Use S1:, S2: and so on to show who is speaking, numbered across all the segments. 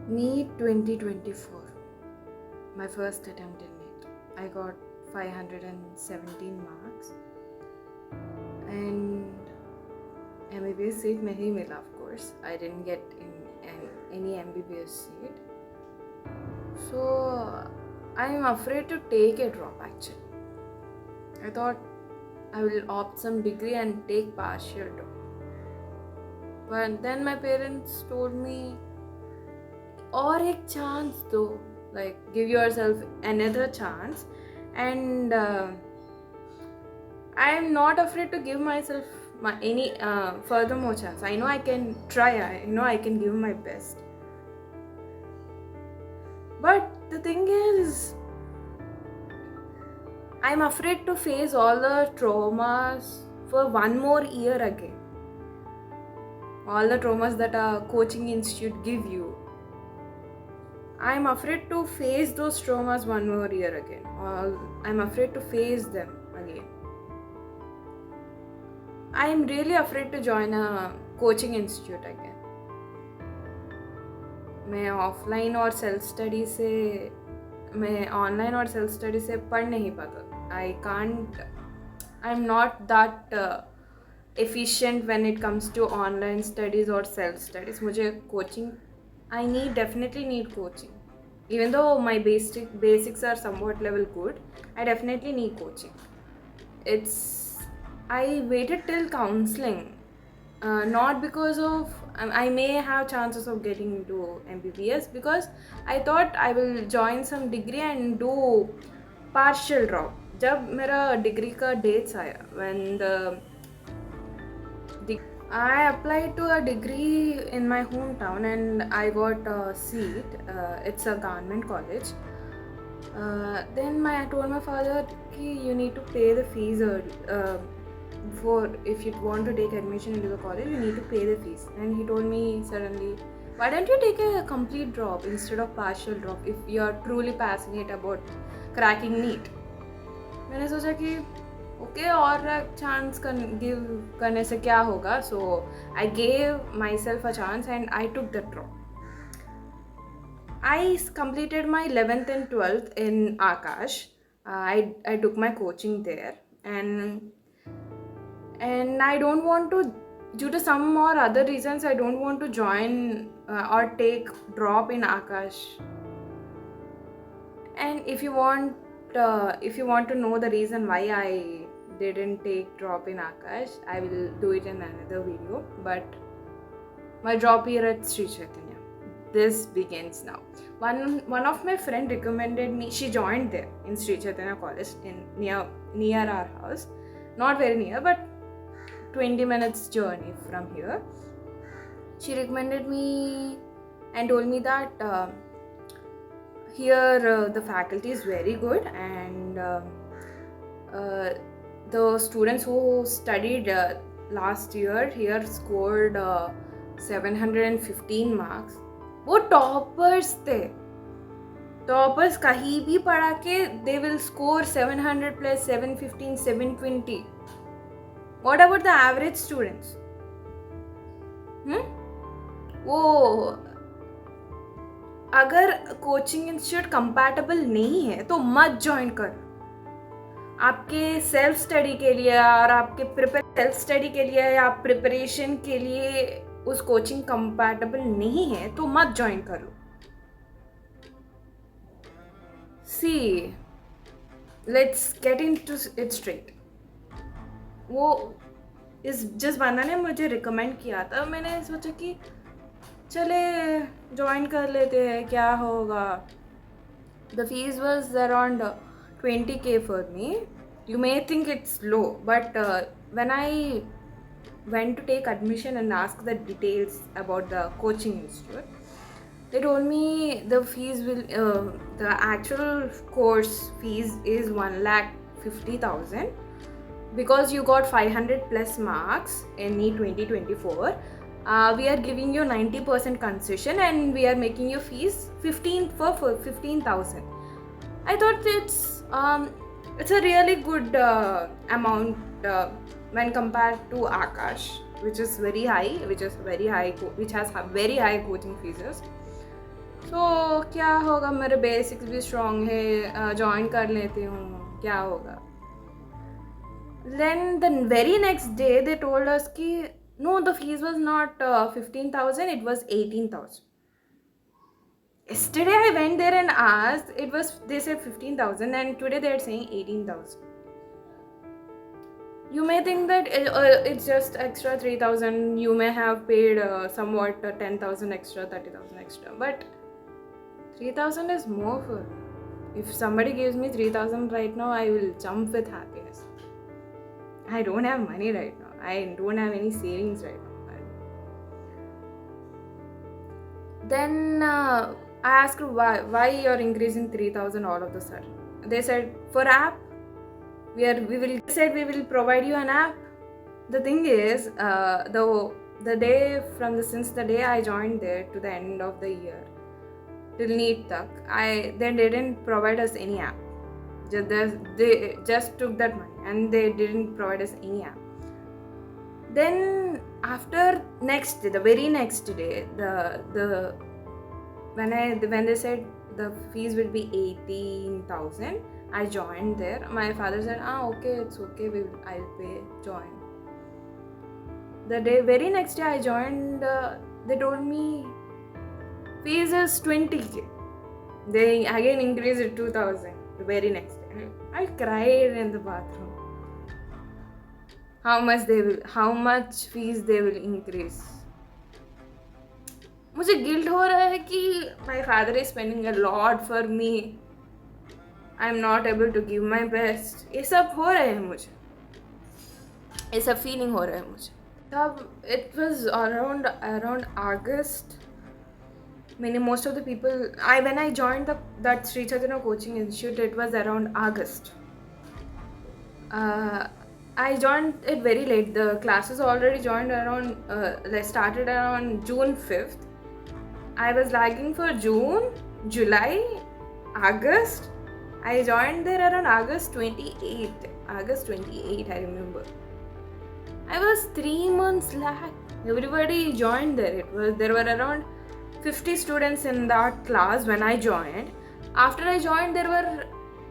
S1: NEET 2024, my first attempt in NEET. I got 517 marks and MBBS seat nahi mila, of course. I didn't get any MBBS seat. So I'm afraid to take a drop actually. I thought I will opt some degree and take partial drop. But then my parents told me, or a chance though, like give yourself another chance. And I am not afraid to give myself any furthermore chance. I know I can try, I know I can give my best. But the thing is, I'm afraid to face all the traumas for one more year again. All the traumas that a coaching institute give you. I'm afraid to face those traumas one more year again. Or I'm afraid to face them again. I'm really afraid to join a coaching institute again. मैं offline और self study से मैं online और self study से पढ़ नहीं पाता. I am not that efficient when it comes to online studies or self studies. मुझे coaching, I definitely need coaching. Even though my basics are somewhat level good, I definitely need coaching. I waited till counseling, not because of I may have chances of getting into MBBS, because I thought I will join some degree and do partial drop. जब मेरा degree का dates आया, when I applied to a degree in my hometown and I got a seat. It's a government college. Then I told my father कि you need to pay the fees before, if you want to take admission into the college, you need to pay the fees. And he told me suddenly, why don't you take a complete drop instead of partial drop if you are truly passionate about cracking NEET. मैंने सोचा कि okay, और chance give करने से क्या होगा. So I gave myself a chance and I took the drop. I completed my 11th and 12th in Akash. I took my coaching there, and I don't want to, due to some or other reasons, I don't want to join or take drop in Akash. And if you want to know the reason why I didn't take drop in Akash, I will do it in another video. But my drop year at Sri Chaitanya, this begins now. One of my friend recommended me. She joined there in Sri Chaitanya College near our house, not very near, but 20 minutes journey from here. She recommended me and told me that here the faculty is very good, and the students who studied last year here scored 715 marks. वो toppers थे. Toppers कहीं भी पढ़ा के they will score 700 plus 715 720. What about the average students? वो अगर coaching institute compatible नहीं है तो मत ज्वाइन कर. आपके सेल्फ स्टडी के लिए और आपके सेल्फ स्टडी के लिए या प्रिपरेशन के लिए उस कोचिंग कंपैटिबल नहीं है तो मत ज्वाइन करो. See, let's get into it straight. वो जिस बंदा ने मुझे रिकमेंड किया था, मैंने सोचा कि चले ज्वाइन कर लेते हैं, क्या होगा. The fees was around 20K for me. You may think it's low, but when I went to take admission and ask the details about the coaching institute, they told me the fees will the actual course fees is 1,50,000 because you got 500 plus marks in NEET 2024. We are giving you 90% concession and we are making your fees 15,000. I thought it's a really good amount when compared to Akash, which is very high, which has very high coaching fees. सो क्या होगा, मेरे basics भी strong है, join कर लेती हूँ, क्या होगा. Then the very next day they told us कि no, the fees was not 15,000, it was 18,000. Yesterday I went there and asked, they said 15,000 and today they are saying 18,000. You may think that it's just extra 3,000, you may have paid somewhat 10,000 extra, 30,000 extra, but 3,000 is more for me. If somebody gives me 3,000 right now, I will jump with happiness. I don't have money right now. I don't have any savings right now. Then I asked her why you're increasing 3,000 all of a sudden. They said for app, we will provide you an app. The thing is, the day since the day I joined there to the end of the year till NEET tak, they didn't provide us any app. They just took that money and they didn't provide us any app. Then after the very next day, when they said the fees will be 18,000, I joined there. My father said, okay, it's okay, I'll pay, join. The very next day I joined, they told me fees is 20k. They again increased it 2,000 the very next day. I cried in the bathroom. How much fees they will increase. मुझे guilt हो रहा है कि my father is spending a lot for me. I am not able to give my best. ये सब हो रहा है मुझे. ये सब feeling हो रहा है मुझे. तब it was around August. Most of the people, when I joined that Sri Chaitanya Coaching Institute, it was around August. I joined it very late. The classes already joined around, they started around June 5th. I was lagging for June, July, August. I joined there around August 28. I remember. I was 3 months lag. Everybody joined there. There were around 50 students in that class when I joined. After I joined, there were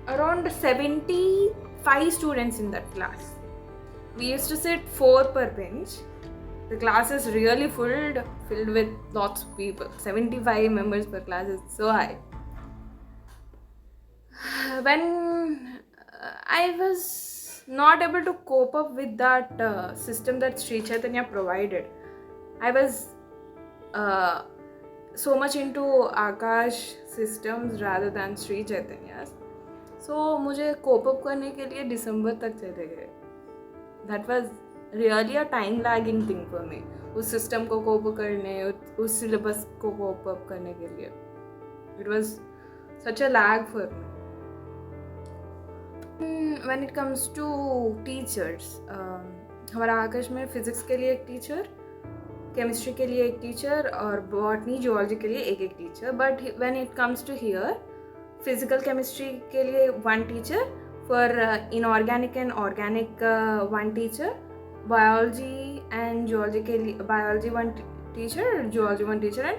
S1: around 75 students in that class. We used to sit 4 per bench. The class is really filled with lots of people. 75 members per class is so high. When I was not able to cope up with that system that Sri Chaitanya provided, I was so much into Akash systems rather than Sri Chaitanya's. So मुझे cope up करने के लिए दिसंबर तक चले गए. That was really a time lagging thing for me. उस system को cope up करने, उस syllabus को cope up करने के लिए. It was such a lag for me. When it comes to teachers, हमारा आकाश में physics के लिए एक teacher, chemistry के लिए एक teacher और botany, zoology के लिए एक teacher. But when it comes to here, physical chemistry के लिए one teacher, for inorganic and organic one teacher, biology and zoology के लिए biology one teacher, zoology one teacher, and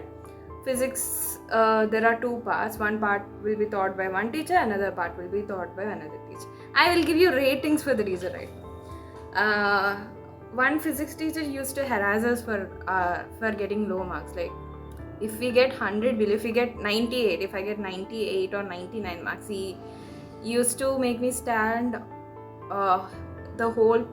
S1: physics there are 2 parts. One part will be taught by one teacher, another part will be taught by another teacher. I will give you ratings for the reason right now. One physics teacher used to harass us for getting low marks. Like if we get 100, if we get 98, if I get 98 or 99 marks, he used to make me stand the whole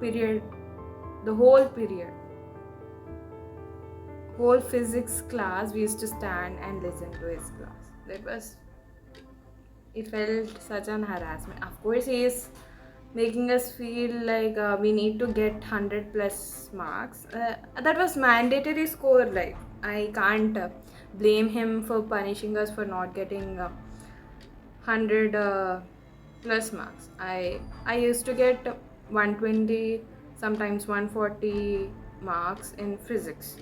S1: physics class. We used to stand and listen to his class. It felt such an harassment. Of course, he is making us feel like we need to get 100 plus marks. That was mandatory score. Like I can't blame him for punishing us for not getting 100 plus marks. I used to get 120, sometimes 140 marks in physics.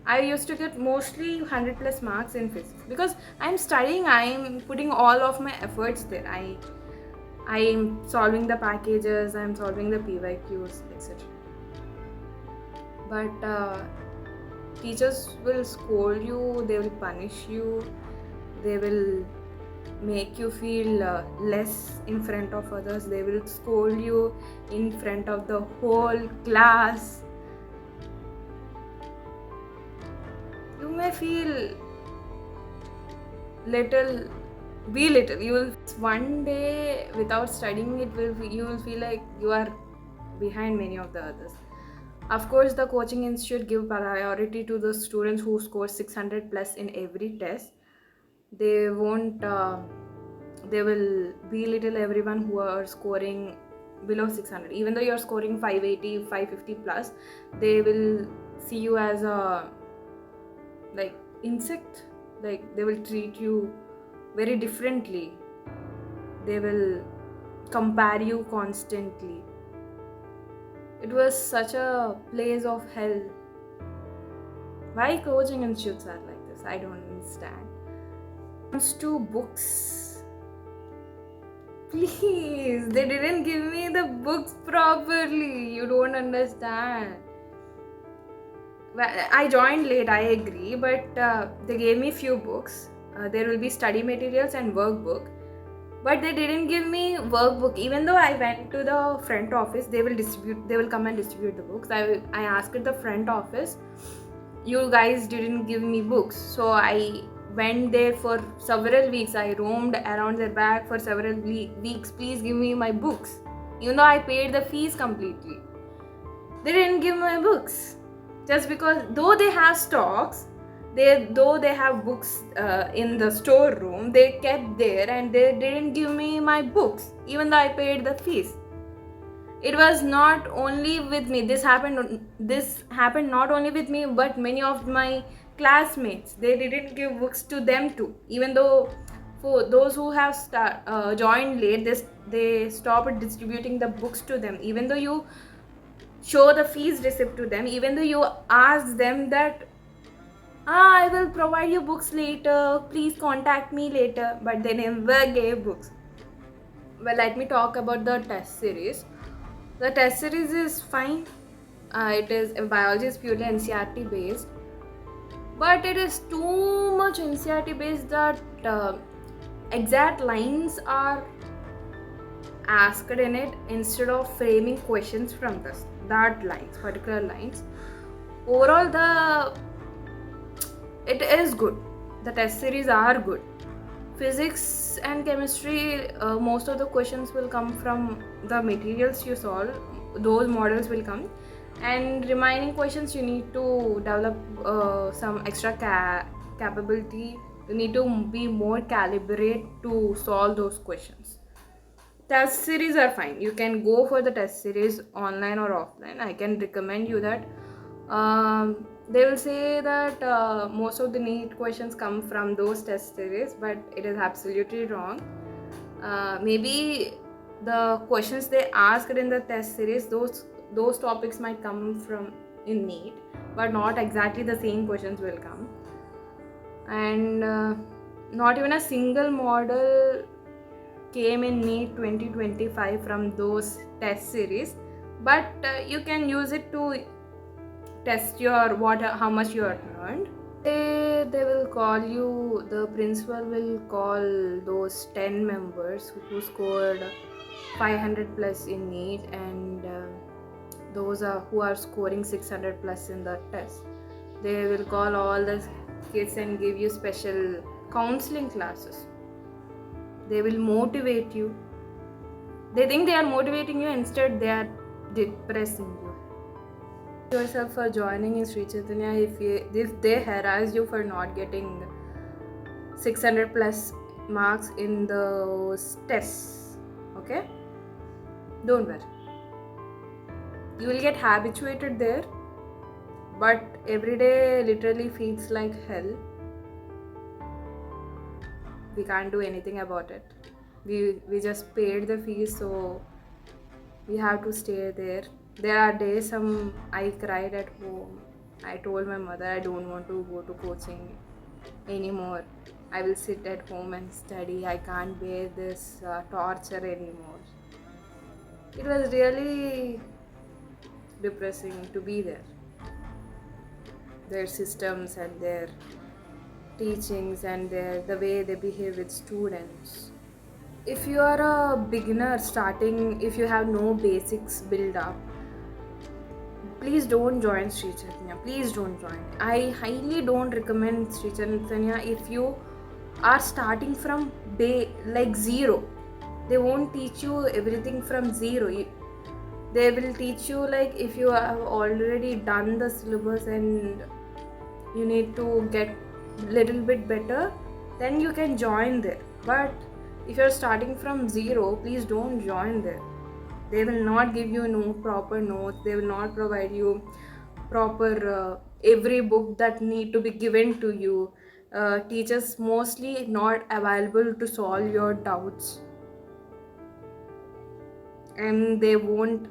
S1: I used to get mostly 100 plus marks in physics because I'm studying, I'm putting all of my efforts there. I am solving the packages, I'm solving the PYQs, etc. But teachers will scold you, they will punish you. They will make you feel less in front of others. They will scold you in front of the whole class. You may feel little, you will one day without studying you will feel like you are behind many of the others. Of course, the coaching institute give priority to the students who score 600 plus in every test. They won't they will belittle everyone who are scoring below 600. Even though you're scoring 580, 550 plus, they will see you as a like insect. Like they will treat you very differently. They will compare you constantly. It was such a place of hell. Why coaching institutes are like this? I don't understand. Comes to books, please, they didn't give me the books properly. You don't understand. Well, I joined late, I agree, but they gave me few books. There will be study materials and workbook, but they didn't give me workbook. Even though I went to the front office, they will come and distribute the books. I asked the front office, you guys didn't give me books. So I went there for several weeks. I roamed around their bag for several weeks. Please give me my books. Even though I paid the fees completely, they didn't give my books. Just because, though they have stocks, though they have books in the storeroom, they kept there and they didn't give me my books, even though I paid the fees. It was not only with me. This happened not only with me, but many of my classmates. They didn't give books to them too. Even though for those who have joined late, they stopped distributing the books to them. Even though you show the fees receipt to them, even though you ask them that I will provide you books later, please contact me later, but they never gave books. Well, let me talk about the test series. The test series is fine. Biology is purely NCERT based, but it is too much NCERT based that exact lines are asked in it instead of framing questions from particular lines. Overall, it is good. The test series are good. Physics and chemistry, most of the questions will come from the materials you solve. Those models will come, and remaining questions you need to develop some extra capability. You need to be more calibrate to solve those questions. Test series are fine. You can go for the test series online or offline. I can recommend you that. They will say that most of the NEET questions come from those test series, but it is absolutely wrong. Maybe the questions they asked in the test series, those topics might come from in NEET, but not exactly the same questions will come. And not even a single model came in NEET 2025 from those test series, but you can use it to test how much you are learned. They will call you, the principal will call those 10 members who scored 500 plus in NEET, and those who are scoring 600 plus in the test. They will call all the kids and give you special counseling classes. They will motivate you. They think they are motivating you, instead they are depressing you. Yourself for joining in Sri Chaitanya if they harass you for not getting 600 plus marks in those tests. Okay, don't worry, you will get habituated there, but every day literally feels like hell. We can't do anything about it. We just paid the fees, so we have to stay there. There are days I cried at home. I told my mother I don't want to go to coaching anymore. I will sit at home and study. I can't bear this torture anymore. It was really depressing to be there. Their systems and their teachings and the way they behave with students. If you are a beginner starting, if you have no basics built up, please don't join Sri Chaitanya. Please don't join. I highly don't recommend Sri Chaitanya if you are starting from like zero. They won't teach you everything from zero. They will teach you like if you have already done the syllabus and you need to get little bit better, then you can join there. But if you're starting from zero, please don't join there. They will not give you no proper notes. They will not provide you proper every book that need to be given to you. Teachers mostly not available to solve your doubts, and they won't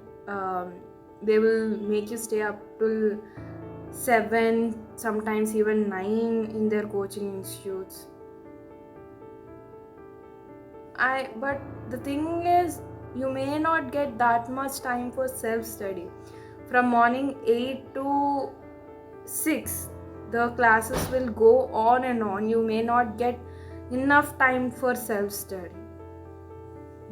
S1: they will make you stay up till 7, sometimes even 9 in their coaching institutes. But the thing is, you may not get that much time for self-study. From morning 8 to 6, the classes will go on and on. You may not get enough time for self-study.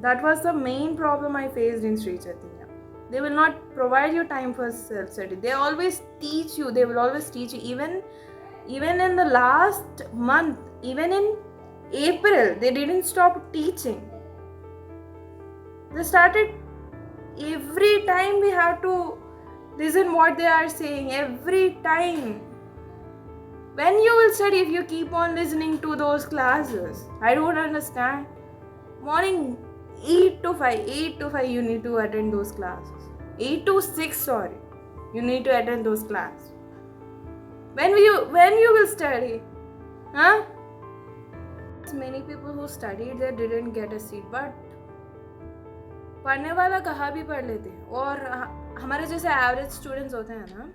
S1: That was the main problem I faced in Sri Chaitanya. They will not provide you time for self-study. They always teach you. They will always teach you. Even in the last month, even in April, they didn't stop teaching. They started every time we have to listen what they are saying. Every time. When you will study if you keep on listening to those classes? I don't understand. Morning 8 to 5 you need to attend those classes. 8 to 6, sorry. You need to attend those classes. When you will study? Huh? Many people who studied there didn't get a seat, but पढ़ने वाला कहाँ भी पढ़ लेते हैं. और हमारे जैसे एवरेज स्टूडेंट्स होते हैं ना,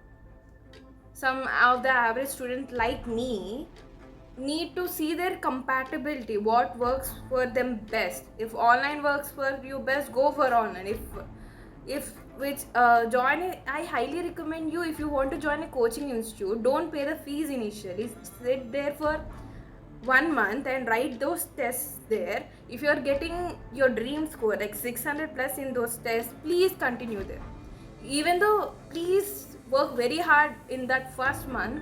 S1: some of the average students like me need to see their compatibility, what works for them best. If online works for you best, go for online. If which join it, I highly recommend you, if you want to join a coaching institute, don't pay the fees initially. Sit there for 1 month and write those tests there. If you are getting your dream score like 600 plus in those tests, please continue there. Even though, please work very hard in that first month.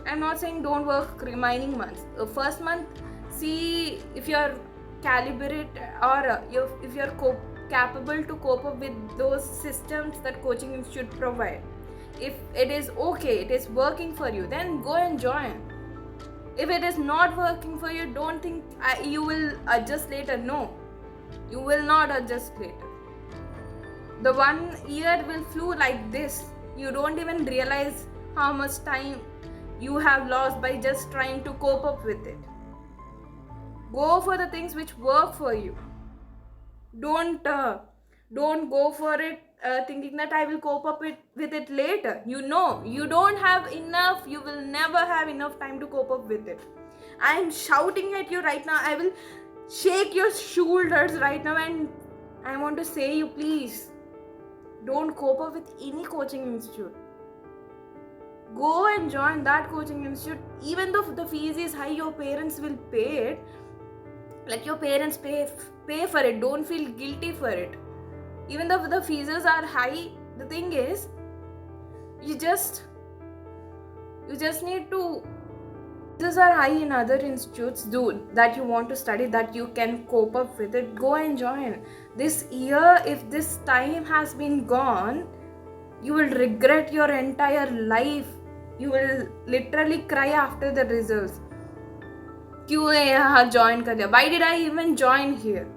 S1: I'm not saying don't work remaining months. First month, see if you're calibrate or if you're capable to cope up with those systems that coaching institute provide. If it is okay, it is working for you, then go and join. If it is not working for you, don't think you will adjust later. No, you will not adjust later. The 1 year will flew like this. You don't even realize how much time you have lost by just trying to cope up with it. Go for the things which work for you. Don't go for it thinking that I will cope up with it later. You know, you don't have enough, you will never have enough time to cope up with it. I am shouting at you right now. I will shake your shoulders right now and I want to say you, please, don't cope up with any coaching institute. Go and join that coaching institute. Even though the fees is high, your parents will pay it. Let your parents pay for it. Don't feel guilty for it. Even though the fees are high, the thing is, you just need to. Fees are high in other institutes that you want to study, that you can cope up with it. Go and join. This year, if this time has been gone, you will regret your entire life. You will literally cry after the results. क्यों यहाँ join कर दिया? Why did I even join here?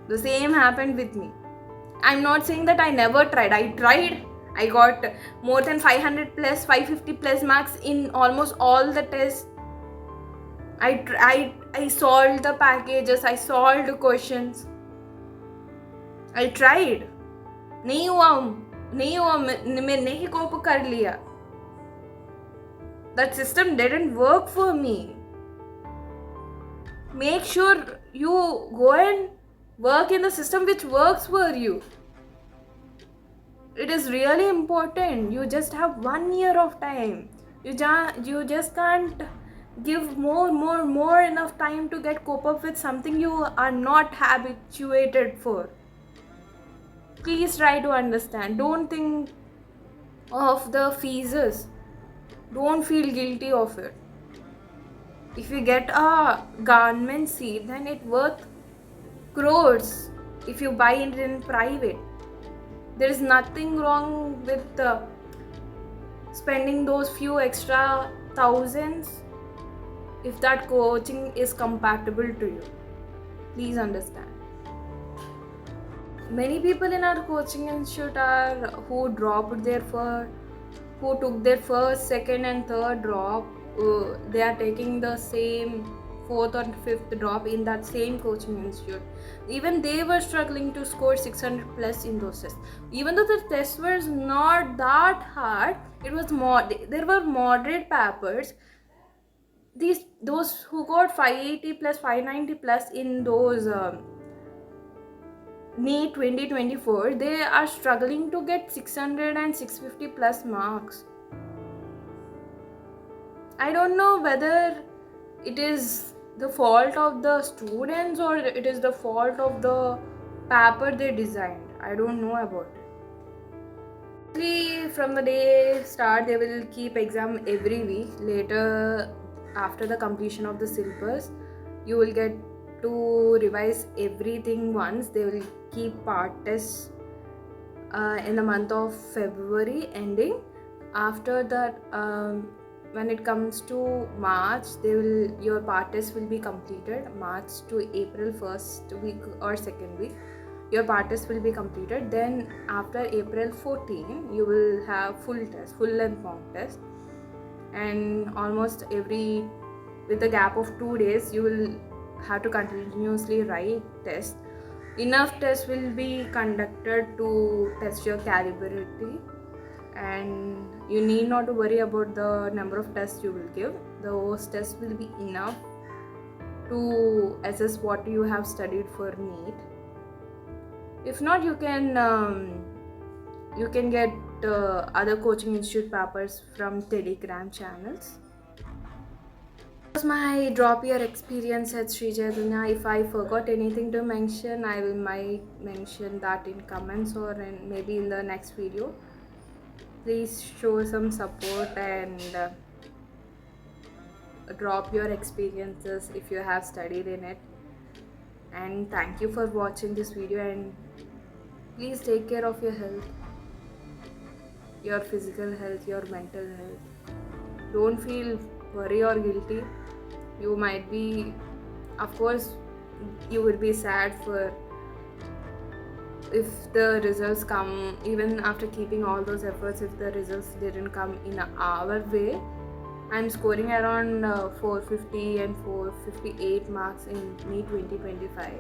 S1: The same happened with me. I'm not saying that I never tried. I tried. I got more than 500 plus, 550 plus marks in almost all the tests. I solved the packages. I solved the questions. I tried. नहीं हुआ मैंने ही कोप कर लिया. That system didn't work for me. Make sure you go and work in the system which works for you. It is really important. You just have 1 year of time. You just can't give more enough time to get cope up with something you are not habituated for. Please try to understand. Don't think of the fees. Don't feel guilty of it. If you get a government seat, then it worth crores if you buy it in private. There is nothing wrong with spending those few extra thousands if that coaching is compatible to you. Please understand. Many people in our coaching institute are who dropped their first, who took their first, second, and third drop. They are taking the same fourth or fifth drop in that same coaching institute. Even they were struggling to score 600 plus in those tests. Even though the test was not that hard, it was there were moderate papers. Those who got 580 plus 590 plus in those NEET 2024, they are struggling to get 600 and 650 plus marks. I don't know whether it is the fault of the students or it is the fault of the paper they designed. I don't know about it. From the day start, they will keep exam every week. Later, after the completion of the syllabus, you will get to revise everything once. They will keep part tests in the month of February ending. After that, when it comes to March, your part test will be completed. March to April first week or second week, your part test will be completed. Then after April 14, you will have full length mock test, and almost with a gap of 2 days, you will have to continuously write tests. Enough tests will be conducted to test your calibrity, and you need not to worry about the number of tests you will give. Those tests will be enough to assess what you have studied for NEET. If not, you can get other coaching institute papers from Telegram channels. That was my drop year experience at Sri Chaitanya. If I forgot anything to mention, I might mention that in comments or maybe in the next video. Please show some support and drop your experiences if you have studied in it. And thank you for watching this video, and please take care of your health, your physical health, your mental health. Don't feel worry or guilty. You might be, of course, you would be sad for if the results come, even after keeping all those efforts, if the results didn't come in our way. I'm scoring around 450 and 458 marks in NEET 2025.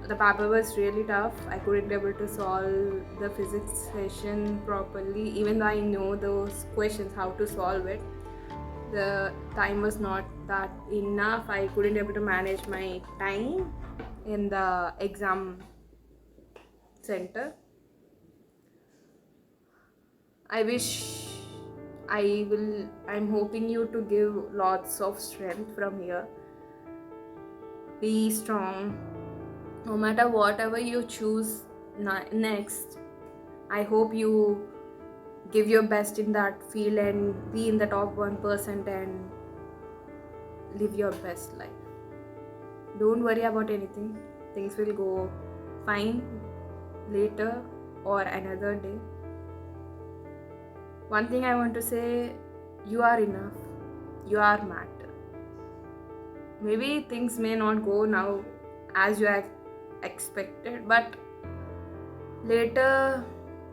S1: The paper was really tough. I couldn't be able to solve the physics session properly, even though I know those questions, how to solve it. The time was not that enough. I couldn't be able to manage my time in the exam center. I'm hoping you to give lots of strength from here. Be strong. No matter whatever you choose next, I hope you give your best in that field and be in the top 1% and live your best life. Don't worry about anything. Things will go fine later or another day. One thing I want to say, you are enough. You are matter. Maybe things may not go now as you expected, but later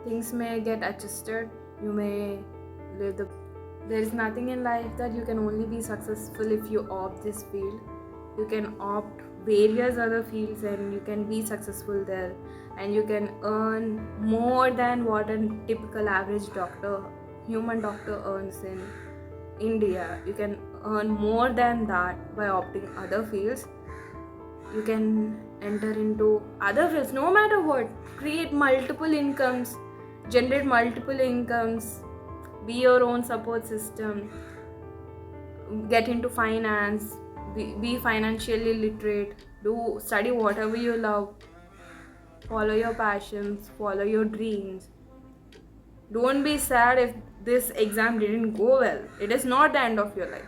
S1: things may get adjusted. You may live there is nothing in life that you can only be successful if you opt this field. You can opt various other fields and you can be successful there, and you can earn more than what a typical average human doctor earns in India. You can earn more than that by opting other fields. You can enter into other fields, no matter what. Create multiple incomes, generate multiple incomes, be your own support system, get into finance, be financially literate, do study whatever you love, follow your passions, follow your dreams. Don't be sad if this exam didn't go well. It is not the end of your life.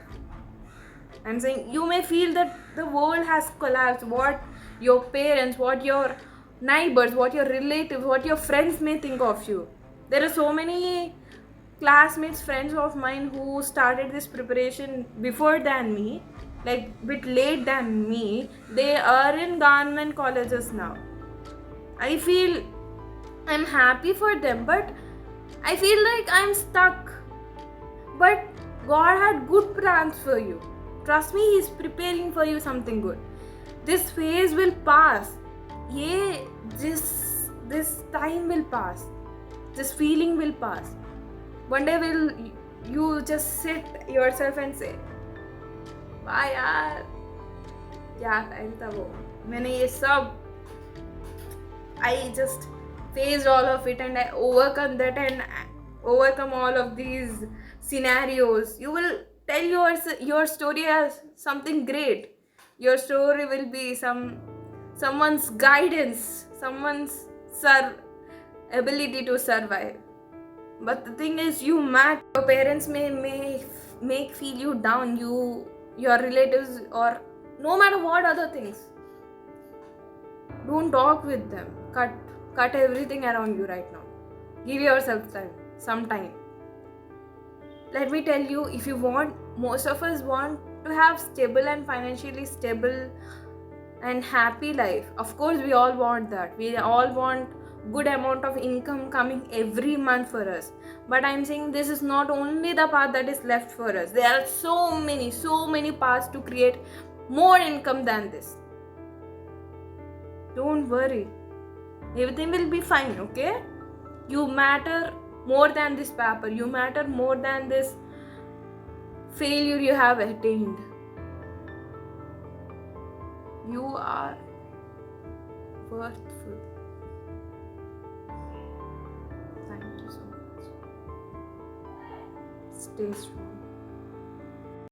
S1: I'm saying you may feel that the world has collapsed. What your parents, what your neighbors, what your relatives, what your friends may think of you. There are so many classmates, friends of mine who started this preparation before than me, like bit late than me. They are in government colleges now. I feel I'm happy for them, but I feel like I'm stuck. But God had good plans for you. Trust me, He's preparing for you something good. This phase will pass. Yeah, this time will pass. This feeling will pass. One day will you just sit yourself and say, वाह यार क्या time था वो, मैंने ये सब, I just faced all of it and I overcome that and overcome all of these scenarios. You will tell your story as something great. Your story will be someone's guidance, someone's ability to survive. But the thing is, you matter. Your parents may make feel you down, your relatives, or no matter what other things. Don't talk with them. Cut everything around you right now. Give yourself time, some time. Let me tell you, if you want, most of us want to have stable and financially stable and happy life. Of course, we all want that. We all want good amount of income coming every month for us. But I'm saying this is not only the path that is left for us. There are so many paths to create more income than this. Don't worry. Everything will be fine, okay? You matter more than this paper. You matter more than this failure you have attained. You are worthful. Thank you so much. Stay strong.